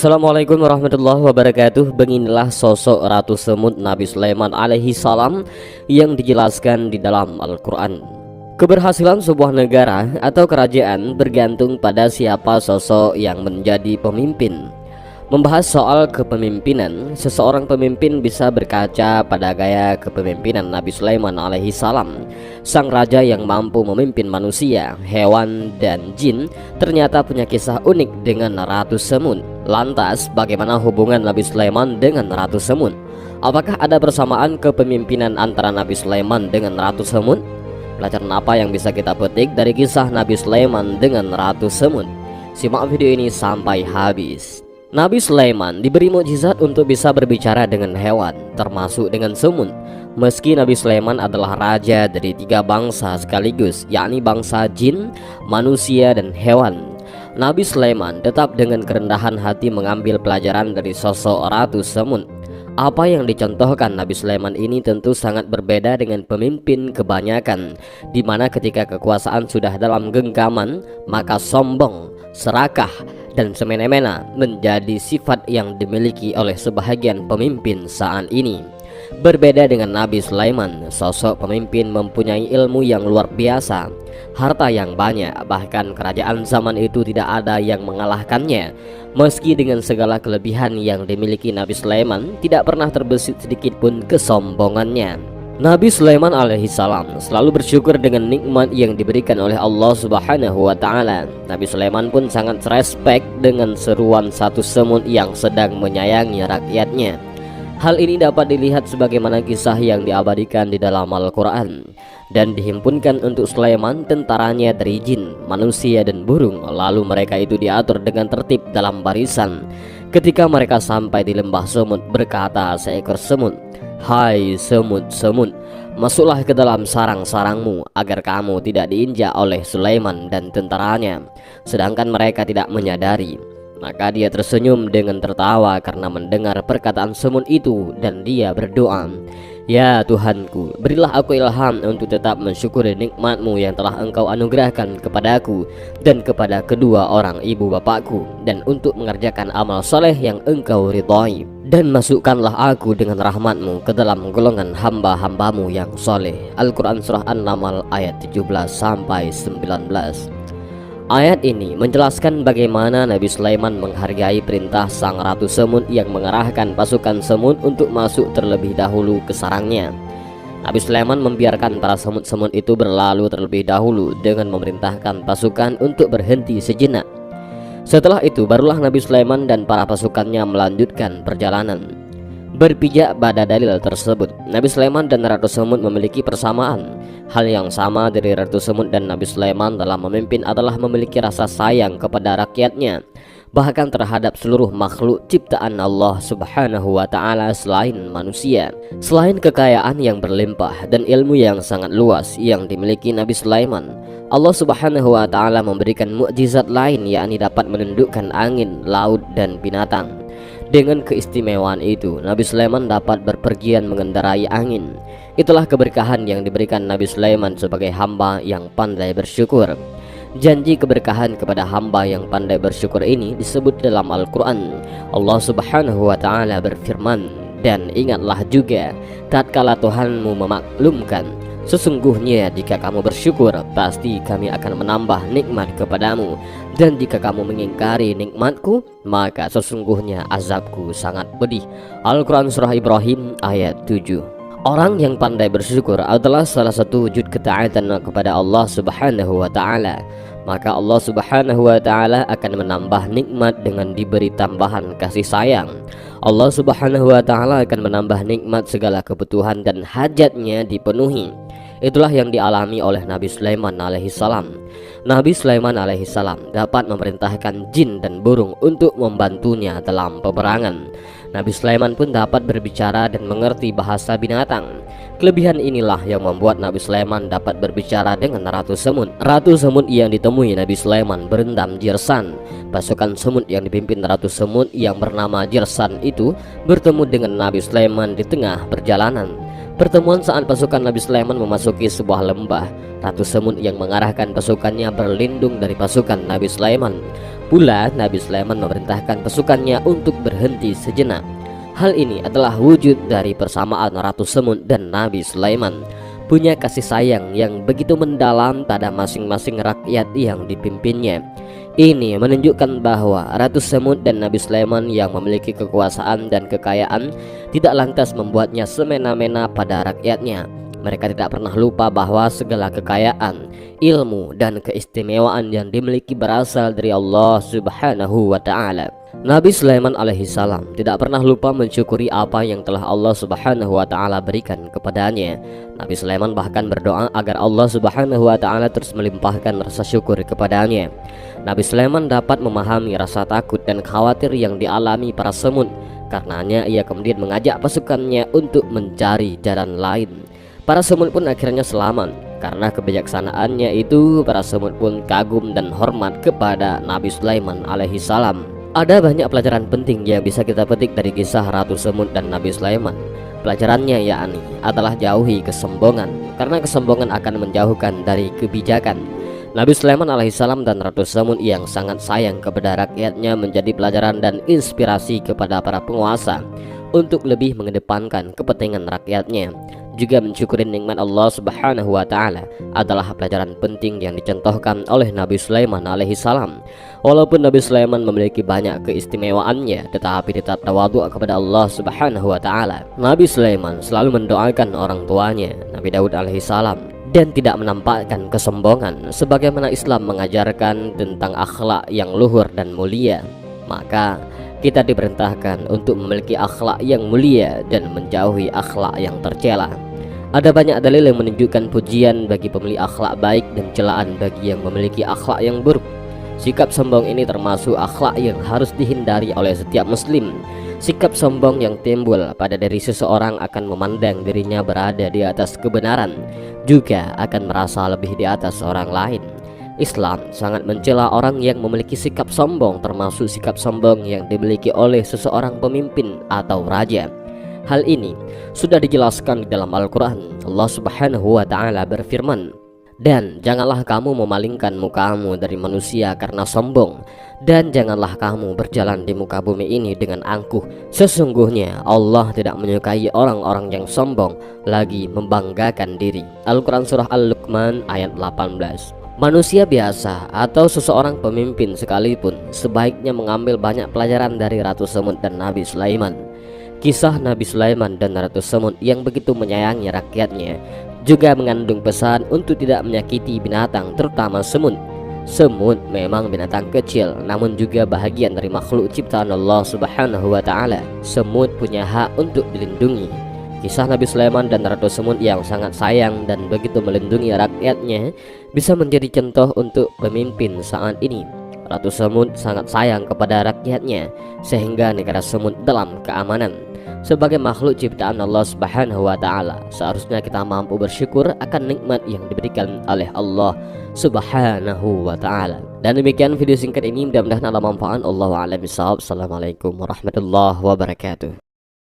Assalamualaikum warahmatullahi wabarakatuh. Beginilah sosok Ratu Semut Nabi Sulaiman alaihi salam yang dijelaskan di dalam Al-Quran. Keberhasilan sebuah negara atau kerajaan bergantung pada siapa sosok yang menjadi pemimpin. Membahas soal kepemimpinan, seseorang pemimpin bisa berkaca pada gaya kepemimpinan Nabi Sulaiman alaihi salam. Sang raja yang mampu memimpin manusia, hewan, dan jin ternyata punya kisah unik dengan Ratu Semut. Lantas, bagaimana hubungan Nabi Sulaiman dengan Ratu Semut? Apakah ada persamaan kepemimpinan antara Nabi Sulaiman dengan Ratu Semut? Pelajaran apa yang bisa kita petik dari kisah Nabi Sulaiman dengan Ratu Semut? Simak video ini sampai habis. Nabi Sulaiman diberi mukjizat untuk bisa berbicara dengan hewan, termasuk dengan semut. Meski Nabi Sulaiman adalah raja dari 3 bangsa sekaligus, yakni bangsa jin, manusia, dan hewan, Nabi Sulaiman tetap dengan kerendahan hati mengambil pelajaran dari sosok Ratu Semut. Apa yang dicontohkan Nabi Sulaiman ini tentu sangat berbeda dengan pemimpin kebanyakan, di mana ketika kekuasaan sudah dalam genggaman, maka sombong, serakah, dan semena-mena menjadi sifat yang dimiliki oleh sebahagian pemimpin saat ini. Berbeda dengan Nabi Sulaiman, sosok pemimpin mempunyai ilmu yang luar biasa, harta yang banyak, bahkan kerajaan zaman itu tidak ada yang mengalahkannya. Meski dengan segala kelebihan yang dimiliki Nabi Sulaiman, tidak pernah terbesit sedikit pun kesombongannya. Nabi Sulaiman alaihi salam selalu bersyukur dengan nikmat yang diberikan oleh Allah Subhanahu wa taala. Nabi Sulaiman pun sangat respect dengan seruan satu semut yang sedang menyayangi rakyatnya. Hal ini dapat dilihat sebagaimana kisah yang diabadikan di dalam Al-Quran. Dan dihimpunkan untuk Sulaiman tentaranya dari jin, manusia, dan burung. Lalu mereka itu diatur dengan tertib dalam barisan. Ketika mereka sampai di lembah semut, berkata seekor semut, "Hai semut-semut, masuklah ke dalam sarang-sarangmu agar kamu tidak diinjak oleh Sulaiman dan tentaranya." Sedangkan mereka tidak menyadari. Maka dia tersenyum dengan tertawa karena mendengar perkataan semut itu, dan dia berdoa, "Ya Tuhanku, berilah aku ilham untuk tetap mensyukuri nikmat-Mu yang telah Engkau anugerahkan kepadaku dan kepada kedua orang ibu bapakku, dan untuk mengerjakan amal soleh yang Engkau ridhai. Dan masukkanlah aku dengan rahmat-Mu ke dalam golongan hamba-hamba-Mu yang soleh." Al-Quran Surah An-Naml ayat 17-19. Ayat ini menjelaskan bagaimana Nabi Sulaiman menghargai perintah sang Ratu Semut yang mengarahkan pasukan semut untuk masuk terlebih dahulu ke sarangnya. Nabi Sulaiman membiarkan para semut-semut itu berlalu terlebih dahulu dengan memerintahkan pasukan untuk berhenti sejenak. Setelah itu barulah Nabi Sulaiman dan para pasukannya melanjutkan perjalanan. Berpijak pada dalil tersebut, Nabi Sulaiman dan Ratu Semut memiliki persamaan. Hal yang sama dari Ratu Semut dan Nabi Sulaiman dalam memimpin adalah memiliki rasa sayang kepada rakyatnya, bahkan terhadap seluruh makhluk ciptaan Allah Subhanahu wa taala selain manusia. Selain kekayaan yang berlimpah dan ilmu yang sangat luas yang dimiliki Nabi Sulaiman, Allah Subhanahu wa taala memberikan mukjizat lain, yakni dapat menundukkan angin, laut, dan binatang. Dengan keistimewaan itu, Nabi Sulaiman dapat berpergian mengendarai angin. Itulah keberkahan yang diberikan Nabi Sulaiman sebagai hamba yang pandai bersyukur. Janji keberkahan kepada hamba yang pandai bersyukur ini disebut dalam Al-Quran. Allah Subhanahu wa ta'ala berfirman, "Dan ingatlah juga tatkala Tuhanmu memaklumkan, sesungguhnya jika kamu bersyukur, pasti kami akan menambah nikmat kepadamu. Dan jika kamu mengingkari nikmatku, maka sesungguhnya azabku sangat pedih." Al-Quran Surah Ibrahim ayat 7. Orang yang pandai bersyukur adalah salah satu wujud ketaatan kepada Allah Subhanahu wa ta'ala. Maka Allah Subhanahu wa ta'ala akan menambah nikmat dengan diberi tambahan kasih sayang. Allah Subhanahu wa ta'ala akan menambah nikmat segala kebutuhan dan hajatnya dipenuhi. Itulah yang dialami oleh Nabi Sulaiman alaihi salam. Nabi Sulaiman alaihi salam dapat memerintahkan jin dan burung untuk membantunya dalam peperangan. Nabi Sulaiman pun dapat berbicara dan mengerti bahasa binatang. Kelebihan inilah yang membuat Nabi Sulaiman dapat berbicara dengan Ratu Semut. Ratu Semut yang ditemui Nabi Sulaiman berendam Jirsan. Pasukan semut yang dipimpin Ratu Semut yang bernama Jirsan itu bertemu dengan Nabi Sulaiman di tengah perjalanan. Pertemuan saat pasukan Nabi Sulaiman memasuki sebuah lembah. Ratu Semut yang mengarahkan pasukannya berlindung dari pasukan Nabi Sulaiman. pula Nabi Sulaiman memerintahkan pasukannya untuk berhenti sejenak. Hal ini adalah wujud dari persamaan Ratu Semut dan Nabi Sulaiman, punya kasih sayang yang begitu mendalam pada masing-masing rakyat yang dipimpinnya. Ini menunjukkan bahwa Ratu Semut dan Nabi Sulaiman yang memiliki kekuasaan dan kekayaan tidak lantas membuatnya semena-mena pada rakyatnya. Mereka tidak pernah lupa bahwa segala kekayaan, ilmu, dan keistimewaan yang dimiliki berasal dari Allah Subhanahu wa Ta'ala. Nabi Sulaiman alaihissalam tidak pernah lupa mensyukuri apa yang telah Allah Subhanahu wa Ta'ala berikan kepadanya. Nabi Sulaiman bahkan berdoa agar Allah Subhanahu wa Ta'ala terus melimpahkan rasa syukur kepadanya. Nabi Sulaiman dapat memahami rasa takut dan khawatir yang dialami para semut. Karenanya ia kemudian mengajak pasukannya untuk mencari jalan lain. Para semut pun akhirnya selamat. Karena kebijaksanaannya itu, para semut pun kagum dan hormat kepada Nabi Sulaiman alaihissalam. Ada banyak pelajaran penting yang bisa kita petik dari kisah Ratu Semut dan Nabi Sulaiman. Pelajarannya yakni adalah jauhi kesombongan, karena kesombongan akan menjauhkan dari kebijakan. Nabi Sulaiman alaihissalam dan Ratu Semut yang sangat sayang kepada rakyatnya menjadi pelajaran dan inspirasi kepada para penguasa untuk lebih mengedepankan kepentingan rakyatnya. Juga mensyukuri nikmat Allah Subhanahu wa Ta'ala adalah pelajaran penting yang dicontohkan oleh Nabi Sulaiman alaihissalam. Walaupun Nabi Sulaiman memiliki banyak keistimewaannya, tetapi tetap tawadhu kepada Allah Subhanahu wa Ta'ala. Nabi Sulaiman selalu mendoakan orang tuanya, Nabi Daud alaihissalam, dan tidak menampakkan kesombongan sebagaimana Islam mengajarkan tentang akhlak yang luhur dan mulia. Maka kita diperintahkan untuk memiliki akhlak yang mulia dan menjauhi akhlak yang tercela. Ada banyak dalil yang menunjukkan pujian bagi pemilik akhlak baik dan celaan bagi yang memiliki akhlak yang buruk. Sikap sombong ini termasuk akhlak yang harus dihindari oleh setiap muslim. Sikap sombong yang timbul pada diri seseorang akan memandang dirinya berada di atas kebenaran, juga akan merasa lebih di atas orang lain. Islam sangat mencela orang yang memiliki sikap sombong, termasuk sikap sombong yang dimiliki oleh seseorang pemimpin atau raja. Hal ini sudah dijelaskan di dalam Al-Quran. Allah Subhanahu wa Ta'ala berfirman, "Dan janganlah kamu memalingkan mukamu dari manusia karena sombong, dan janganlah kamu berjalan di muka bumi ini dengan angkuh. Sesungguhnya Allah tidak menyukai orang-orang yang sombong lagi membanggakan diri." Al-Quran Surah Al-Luqman ayat 18. Manusia biasa atau seseorang pemimpin sekalipun sebaiknya mengambil banyak pelajaran dari Ratu Semut dan Nabi Sulaiman. Kisah Nabi Sulaiman dan Ratu Semut yang begitu menyayangi rakyatnya juga mengandung pesan untuk tidak menyakiti binatang, terutama semut. Semut memang binatang kecil, namun juga bahagian dari makhluk ciptaan Allah Subhanahu wa Ta'ala. Semut punya hak untuk dilindungi. Kisah Nabi Sulaiman dan Ratu Semut yang sangat sayang dan begitu melindungi rakyatnya bisa menjadi contoh untuk pemimpin saat ini. Ratu Semut sangat sayang kepada rakyatnya sehingga negara semut dalam keamanan. Sebagai makhluk ciptaan Allah Subhanahu wa Ta'ala, seharusnya kita mampu bersyukur akan nikmat yang diberikan oleh Allah Subhanahu wa Ta'ala. Dan demikian video singkat ini, mudah-mudahan ada manfaat. Allahu a'lam bishawab. Assalamualaikum warahmatullahi wabarakatuh.